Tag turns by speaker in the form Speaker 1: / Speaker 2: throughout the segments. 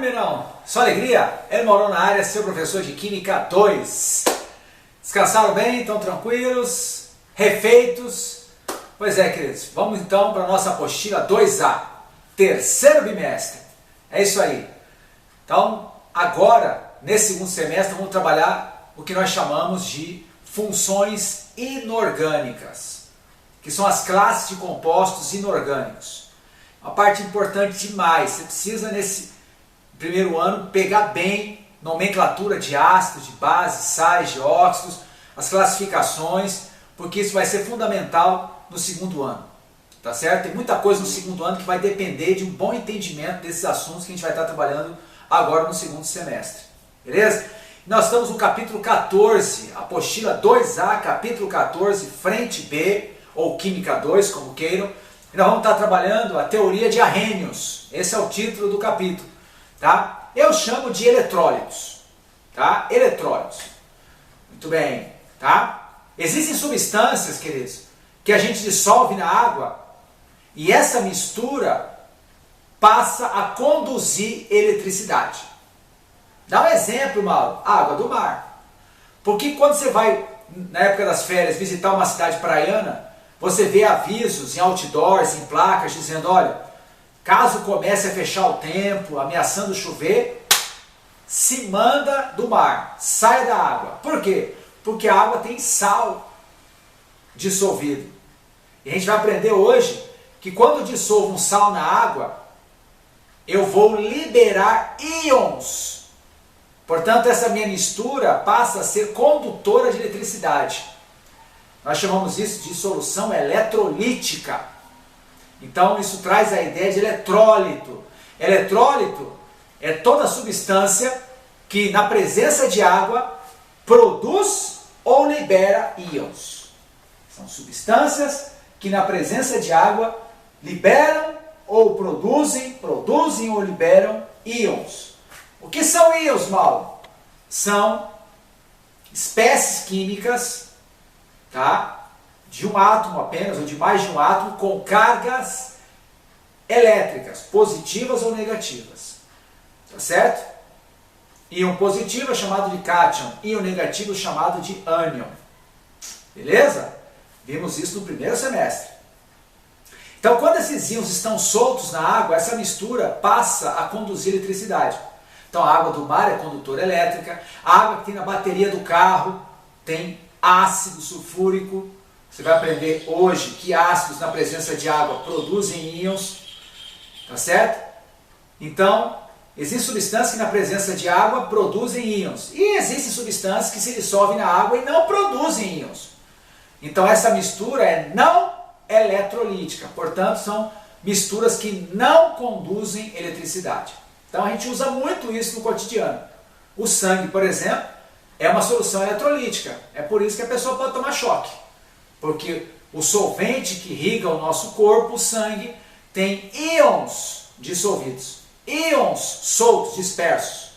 Speaker 1: Mineirão! Só alegria? Ele morou na área, seu professor de Química 2. Descansaram bem? Estão tranquilos? Refeitos? Pois é, queridos. Vamos então para a nossa apostila 2A. Terceiro bimestre. É isso aí. Então, agora, nesse segundo semestre, vamos trabalhar o que nós chamamos de funções inorgânicas, que são as classes de compostos inorgânicos. Uma parte importante demais. Você precisa, nesse primeiro ano, pegar bem nomenclatura de ácidos, de bases, sais, de óxidos, as classificações, porque isso vai ser fundamental no segundo ano. Tá certo? Tem muita coisa no segundo ano que vai depender de um bom entendimento desses assuntos que a gente vai estar trabalhando agora no segundo semestre. Beleza? Nós estamos no capítulo 14, apostila 2A, capítulo 14, frente B, ou Química 2, como queiram. E nós vamos estar trabalhando a teoria de arrênios. Esse é o título do capítulo. Tá? Eu chamo de eletrólitos. Tá? Eletrólitos. Muito bem. Tá? Existem substâncias, queridos, que a gente dissolve na água e essa mistura passa a conduzir eletricidade. Dá um exemplo, Mauro. Água do mar. Porque quando você vai, na época das férias, visitar uma cidade praiana, você vê avisos em outdoors, em placas, dizendo, olha, caso comece a fechar o tempo, ameaçando chover, se manda do mar, sai da água. Por quê? Porque a água tem sal dissolvido. E a gente vai aprender hoje que quando eu dissolvo um sal na água, eu vou liberar íons. Portanto, essa minha mistura passa a ser condutora de eletricidade. Nós chamamos isso de solução eletrolítica. Então, isso traz a ideia de eletrólito. Eletrólito é toda substância que, na presença de água, produz ou libera íons. São substâncias que, na presença de água, liberam ou produzem ou liberam íons. O que são íons, Mauro? São espécies químicas, tá? De um átomo apenas, ou de mais de um átomo, com cargas elétricas, positivas ou negativas. Tá certo? Íon positivo é chamado de cátion, íon negativo é chamado de ânion. Beleza? Vimos isso no primeiro semestre. Então, quando esses íons estão soltos na água, essa mistura passa a conduzir eletricidade. Então, a água do mar é condutora elétrica, a água que tem na bateria do carro tem ácido sulfúrico. Você vai aprender hoje que ácidos na presença de água produzem íons, tá certo? Então, existem substâncias que na presença de água produzem íons. E existem substâncias que se dissolvem na água e não produzem íons. Então, essa mistura é não eletrolítica. Portanto, são misturas que não conduzem eletricidade. Então, a gente usa muito isso no cotidiano. O sangue, por exemplo, é uma solução eletrolítica. É por isso que a pessoa pode tomar choque. Porque o solvente que irriga o nosso corpo, o sangue, tem íons dissolvidos. Íons soltos, dispersos.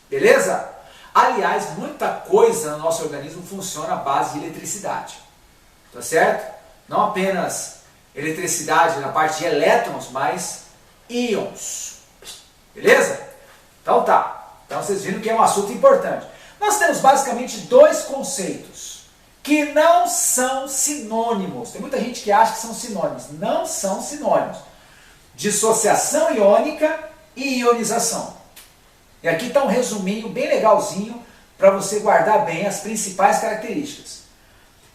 Speaker 1: Beleza? Aliás, muita coisa no nosso organismo funciona à base de eletricidade. Tá certo? Não apenas eletricidade na parte de elétrons, mas íons. Beleza? Então tá. Então vocês viram que é um assunto importante. Nós temos basicamente dois conceitos que não são sinônimos. Tem muita gente que acha que são sinônimos. Não são sinônimos. Dissociação iônica e ionização. E aqui está um resuminho bem legalzinho para você guardar bem as principais características.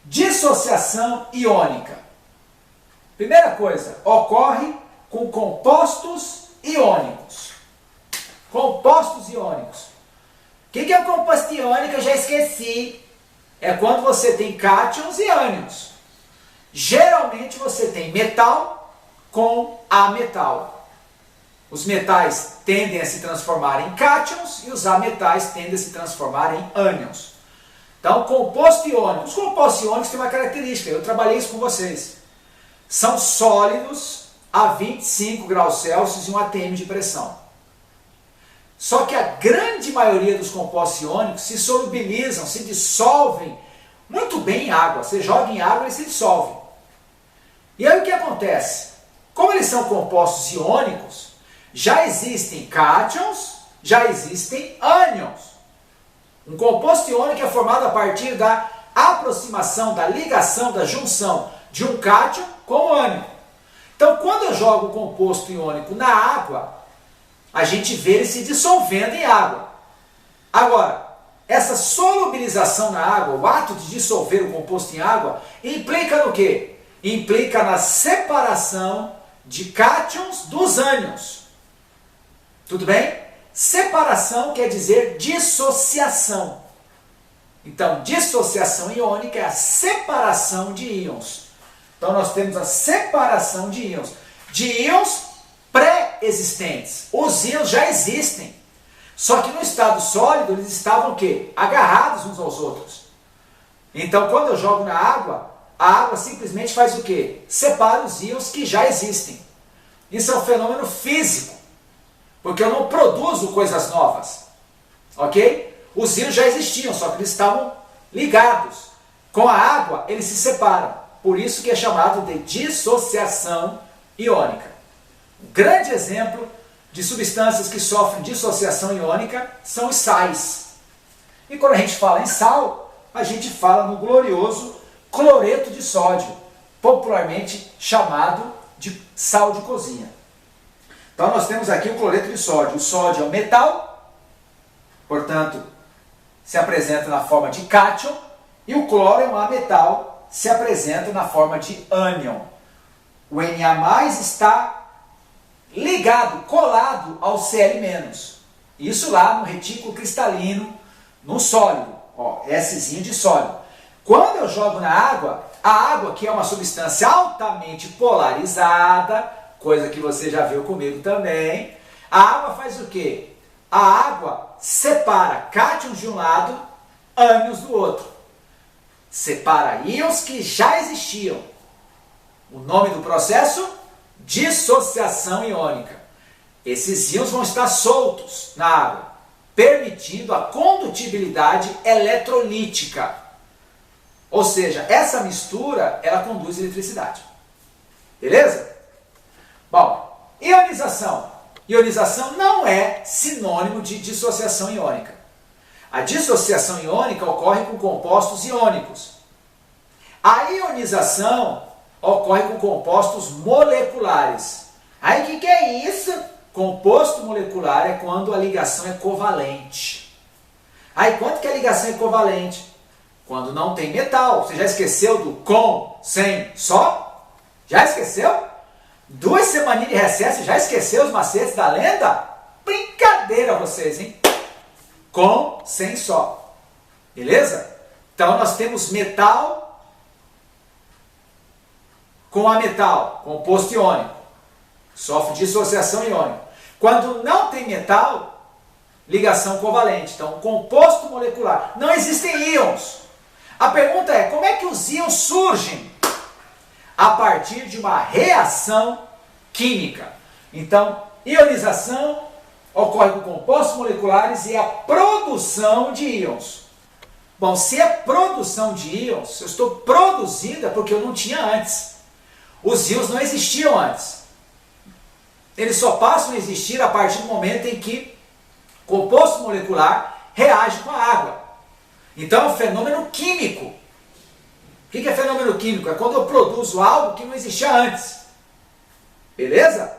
Speaker 1: Dissociação iônica. Primeira coisa, ocorre com compostos iônicos. Compostos iônicos. O que é um composto iônico? Eu já esqueci. É quando você tem cátions e ânions. Geralmente você tem metal com ametal. Os metais tendem a se transformar em cátions e os ametais tendem a se transformar em ânions. Então, composto iônico. Os compostos iônicos têm uma característica, eu trabalhei isso com vocês. São sólidos a 25 graus Celsius e 1 atm de pressão. Só que a grande maioria dos compostos iônicos se solubilizam, se dissolvem muito bem em água. Você joga em água e se dissolve. E aí o que acontece? Como eles são compostos iônicos, já existem cátions, já existem ânions. Um composto iônico é formado a partir da aproximação, da ligação, da junção de um cátion com um ânion. Então, quando eu jogo o composto iônico na água, a gente vê ele se dissolvendo em água. Agora, essa solubilização na água, o ato de dissolver o composto em água, implica no quê? Implica na separação de cátions dos ânions. Tudo bem? Separação quer dizer dissociação. Então, dissociação iônica é a separação de íons. Então, nós temos a separação de íons pré-existentes. Os íons já existem. Só que no estado sólido, eles estavam o quê? Agarrados uns aos outros. Então, quando eu jogo na água, a água simplesmente faz o quê? Separa os íons que já existem. Isso é um fenômeno físico. Porque eu não produzo coisas novas. Ok? Os íons já existiam, só que eles estavam ligados. Com a água, eles se separam. Por isso que é chamado de dissociação iônica. Um grande exemplo de substâncias que sofrem dissociação iônica são os sais. E quando a gente fala em sal, a gente fala no glorioso cloreto de sódio, popularmente chamado de sal de cozinha. Então nós temos aqui o cloreto de sódio. O sódio é um metal, portanto, se apresenta na forma de cátion, e o cloro é um ametal, se apresenta na forma de ânion. O Na+ está ligado, colado ao Cl-. Isso lá no retículo cristalino, no sólido. Ó, Szinho de sólido. Quando eu jogo na água, a água, que é uma substância altamente polarizada, coisa que você já viu comigo também, a água faz o quê? A água separa cátions de um lado, ânions do outro. Separa íons que já existiam. O nome do processo? Dissociação iônica. Esses íons vão estar soltos na água, permitindo a condutibilidade eletrolítica. Ou seja, essa mistura, ela conduz eletricidade. Beleza? Bom, ionização. Ionização não é sinônimo de dissociação iônica. A dissociação iônica ocorre com compostos iônicos. A ionização ocorre com compostos moleculares. Aí o que é isso? Composto molecular é quando a ligação é covalente. Aí quanto que a ligação é covalente? Quando não tem metal. Você já esqueceu do com, sem, só? Já esqueceu? 2 semaninhas de recesso, já esqueceu os macetes da lenda? Brincadeira vocês, hein? Com, sem, só. Beleza? Então nós temos metal com ametal, composto iônico. Sofre dissociação iônica. Quando não tem metal, ligação covalente. Então, composto molecular. Não existem íons. A pergunta é, como é que os íons surgem? A partir de uma reação química. Então, ionização ocorre com compostos moleculares e a produção de íons. Bom, se é produção de íons, se eu estou produzindo é porque eu não tinha antes. Os íons não existiam antes. Eles só passam a existir a partir do momento em que o composto molecular reage com a água. Então é um fenômeno químico. O que é fenômeno químico? É quando eu produzo algo que não existia antes. Beleza?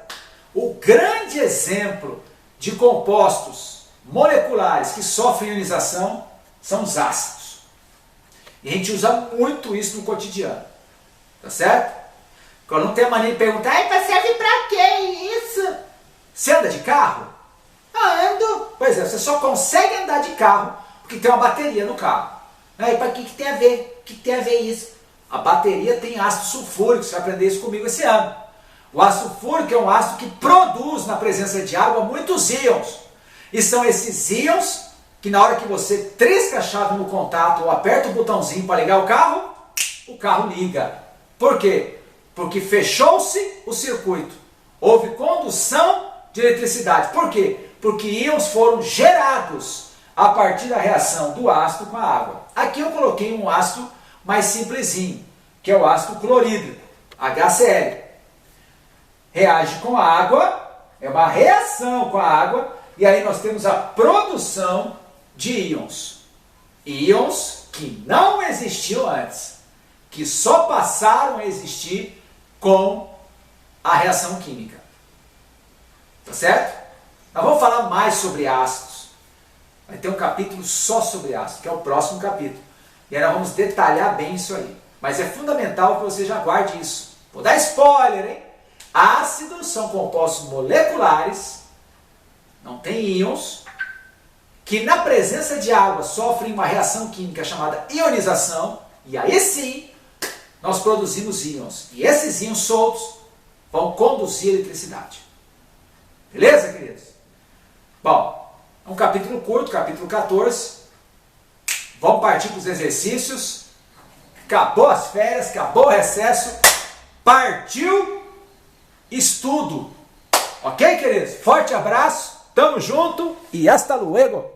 Speaker 1: O grande exemplo de compostos moleculares que sofrem ionização são os ácidos. E a gente usa muito isso no cotidiano. Tá certo? Quando não tem a mania de perguntar, serve pra que isso? Você anda de carro? Ah, ando. Pois é, você só consegue andar de carro porque tem uma bateria no carro. Aí, para que tem a ver? O que tem a ver isso? A bateria tem ácido sulfúrico, você vai aprender isso comigo esse ano. O ácido sulfúrico é um ácido que produz na presença de água muitos íons. E são esses íons que na hora que você trisca a chave no contato ou aperta o botãozinho para ligar o carro liga. Por quê? Porque fechou-se o circuito. Houve condução de eletricidade. Por quê? Porque íons foram gerados a partir da reação do ácido com a água. Aqui eu coloquei um ácido mais simplesinho, que é o ácido clorídrico, HCl. Reage com a água, é uma reação com a água, e aí nós temos a produção de íons. Íons que não existiam antes, que só passaram a existir com a reação química. Tá certo? Nós vamos falar mais sobre ácidos. Vai ter um capítulo só sobre ácido, que é o próximo capítulo. E aí nós vamos detalhar bem isso aí. Mas é fundamental que você já guarde isso. Vou dar spoiler, hein? Ácidos são compostos moleculares, não tem íons, que na presença de água sofrem uma reação química chamada ionização, e aí sim nós produzimos íons. E esses íons soltos vão conduzir eletricidade. Beleza, queridos? Bom, é um capítulo curto, capítulo 14. Vamos partir para os exercícios. Acabou as férias, acabou o recesso. Partiu estudo. Ok, queridos? Forte abraço, tamo junto e hasta luego.